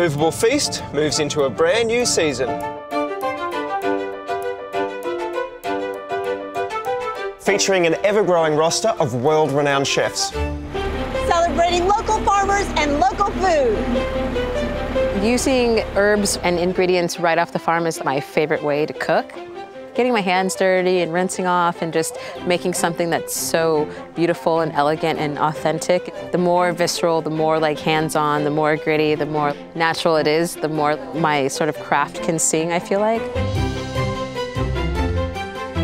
Moveable Feast moves into a brand new season. Featuring an ever-growing roster of world-renowned chefs. Celebrating local farmers and local food. Using herbs and ingredients right off the farm is my favorite way to cook. Getting my hands dirty and rinsing off and just making something that's so beautiful and elegant and authentic. The more visceral, the more like hands-on, the more gritty, the more natural it is, the more my sort of craft can sing, I feel like.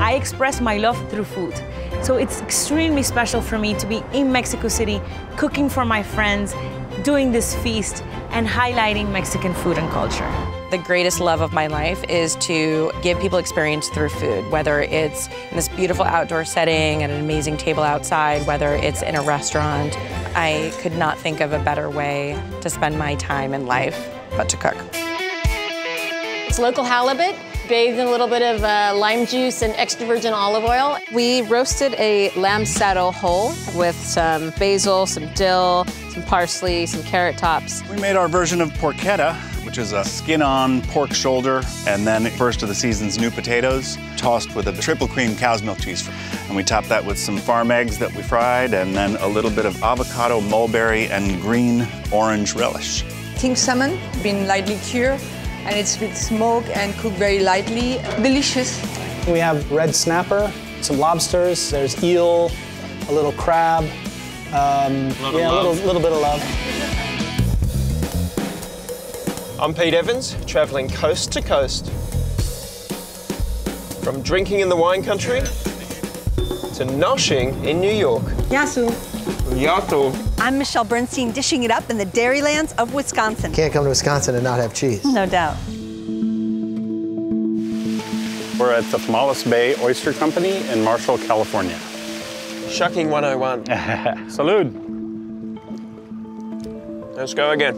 I express my love through food. So it's extremely special for me to be in Mexico City, cooking for my friends, doing this feast, and highlighting Mexican food and culture. The greatest love of my life is to give people experience through food, whether it's in this beautiful outdoor setting at an amazing table outside, whether it's in a restaurant. I could not think of a better way to spend my time in life but to cook. It's local halibut, bathed in a little bit of lime juice and extra virgin olive oil. We roasted a lamb saddle whole with some basil, some dill, some parsley, some carrot tops. We made our version of porchetta, which is a skin-on pork shoulder, and then first of the season's new potatoes, tossed with a triple cream cow's milk cheese. And we topped that with some farm eggs that we fried, and then a little bit of avocado, mulberry, and green orange relish. King salmon, been lightly cured, and it's been smoked and cooked very lightly. Delicious. We have red snapper, some lobsters, there's eel, a little crab. A little bit of love. I'm Pete Evans, travelling coast to coast. From drinking in the wine country to noshing in New York. Yasu. Yato. I'm Michelle Bernstein, dishing it up in the dairylands of Wisconsin. Can't come to Wisconsin and not have cheese. No doubt. We're at the Tomales Bay Oyster Company in Marshall, California. Shucking 101. Salud. Let's go again.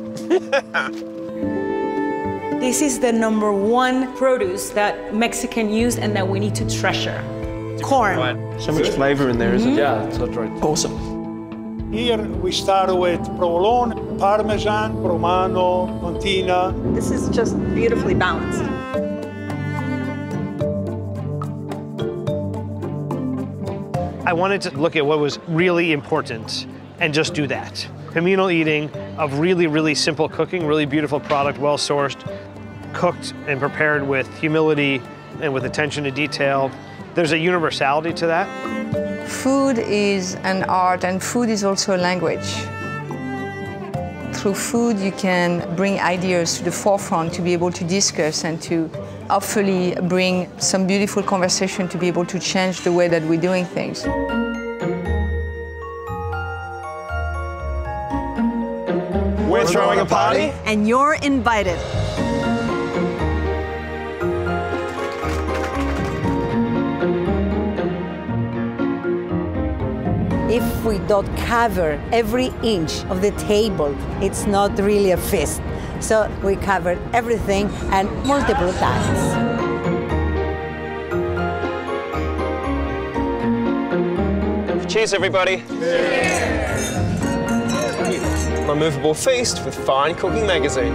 This is the #1 produce that Mexican use and that we need to treasure. Corn. So much flavor in there, isn't it? Yeah, that's right. Awesome. Here we start with provolone, parmesan, romano, fontina. This is just beautifully balanced. I wanted to look at what was really important and just do that. Communal eating of really, really simple cooking, really beautiful product, well-sourced, cooked and prepared with humility and with attention to detail. There's a universality to that. Food is an art, and food is also a language. Through food, you can bring ideas to the forefront to be able to discuss and to hopefully bring some beautiful conversation to be able to change the way that we're doing things. We're throwing a party, and you're invited. If we don't cover every inch of the table, it's not really a feast. So we covered everything and multiple times. Cheers, everybody. Cheers. A Moveable Feast with Fine Cooking Magazine.